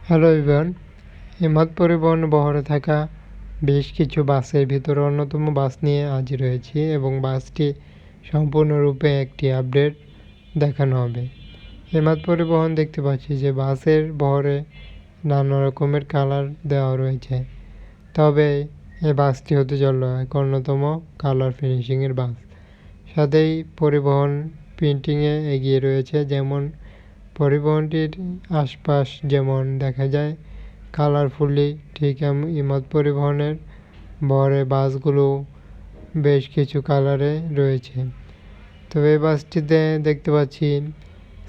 Hello everyone, হিমত পরিবহন বহরে থাকা বেশ কিছু বাসের ভিতরে অন্যতম বাস নিয়ে হাজির হয়েছি এবং বাসটি সম্পূর্ণরূপে একটি আপডেট দেখানো হবে। হিমত পরিবহন দেখতে পাচ্ছি যে বাসের বহরে নানা রকমের কালার দেওয়া রয়েছে, তবে এই বাসটি হতে চলল এক অন্যতম কালার ফিনিশিংয়ের বাস। সাথেই পরিবহন প্রিন্টিংয়ে এগিয়ে রয়েছে, যেমন পরিবহনটির আশপাশ যেমন দেখা যায় কালারফুলি, ঠিক হিমত পরিবহনের বহরে বাসগুলো বেশ কিছু কালারে রয়েছে। তবে এই বাসটিতে দেখতে পাচ্ছি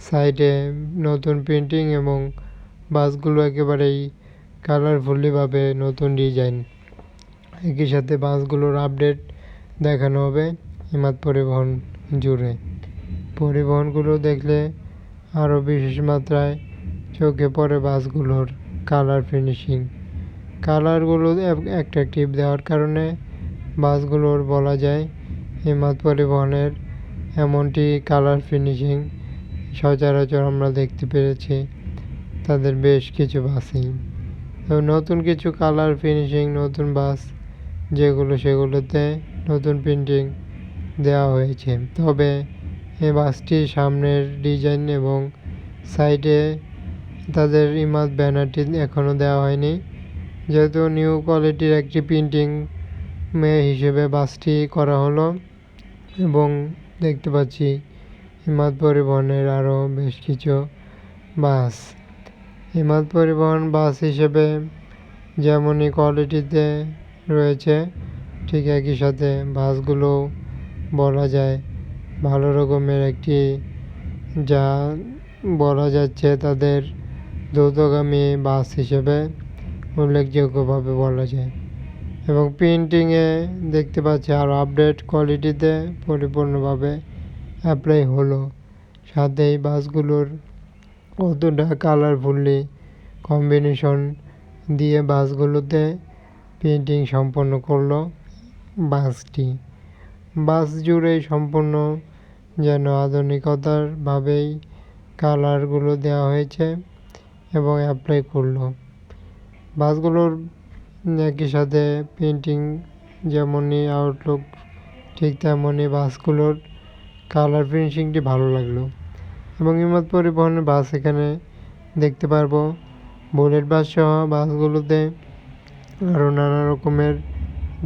সাইডে নতুন প্রিন্টিং এবং বাসগুলো একেবারেই কালারফুলিভাবে নতুন ডিজাইন। একই সাথে বাসগুলোর আপডেট দেখানো হবে হিমত পরিবহন জুড়ে। পরিবহনগুলো দেখলে আরও বিশেষ মাত্রায় চোখে পড়ে বাসগুলোর কালার ফিনিশিং। কালারগুলো অ্যাট্রাকটিভ দেওয়ার কারণে বাসগুলোর বলা যায় হিমত পরিবহনের এমনটি কালার ফিনিশিং সচরাচর আমরা দেখতে পেরেছি তাদের বেশ কিছু বাসেই। তো নতুন কিছু কালার ফিনিশিং নতুন বাস সেগুলোতে নতুন প্রিন্টিং দেওয়া হয়েছে। তবে এই বাসটির সামনের ডিজাইন এবং সাইডে তাদের ইমাদ ব্যানারটি এখনও দেওয়া হয়নি, যেহেতু নিউ কোয়ালিটির একটি প্রিন্টিং হিসেবে বাসটি করা হলো। এবং দেখতে পাচ্ছি হিমত পরিবহনের আরও বেশ কিছু বাস। হিমত পরিবহন বাস হিসেবে যেমনই কোয়ালিটিতে রয়েছে, ঠিক একই সাথে বাসগুলো বলা যায় ভালো রকমের একটি, যা বলা যাচ্ছে তাদের দ্রুতগামী বাস হিসেবে উল্লেখযোগ্যভাবে বলা যায়। এবং প্রিন্টিংয়ে দেখতে পাচ্ছি আরও আপডেট কোয়ালিটিতে পরিপূর্ণভাবে অ্যাপ্লাই হলো। সাথে এই বাসগুলোর কতটা কালারফুলি কম্বিনেশন দিয়ে বাসগুলোতে প্রিন্টিং সম্পন্ন করলো বাসটি। বাস জুড়ে সম্পূর্ণ যেন আধুনিকতার ভাবেই কালারগুলো দেওয়া হয়েছে এবং অ্যাপ্লাই করলো। বাসগুলোর একই সাথে প্রিন্টিং যেমনই আউটলুক, ঠিক তেমনই বাসগুলোর কালার ফিনিশিংটি ভালো লাগলো। এবং হিমত পরিবহনের বাস এখানে দেখতে পারবো বুলেট বাস সহ বাসগুলোতে আরও নানা রকমের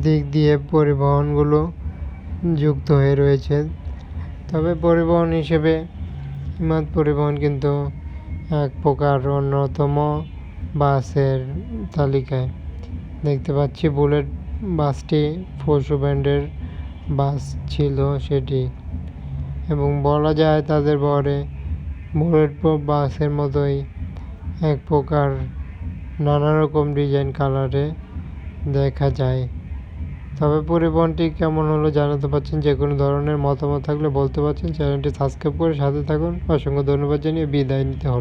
দিক দিয়ে পরিবহনগুলো যুক্ত হয়ে রয়েছে। তবে পরিবহন হিসেবে হিমত পরিবহন কিন্তু এক প্রকার অন্যতম বাসের তালিকায়। দেখতে পাচ্ছি বুলেট বাসটি পশু ব্র্যান্ডের বাস ছিল সেটি, এবং বলা যায় তাদের বহরে বুলেট বাসের মতোই এক প্রকার নানা রকম ডিজাইন কালারে দেখা যায়। তবে পরিবহনটি কেমন হলো জানাতে পারছেন, যে কোনো ধরনের মতামত থাকলে বলতে পারছেন। চ্যানেলটি সাবস্ক্রাইব করে সাথে থাকুন। অসংখ্য ধন্যবাদ জানিয়ে বিদায় নিতে হলো।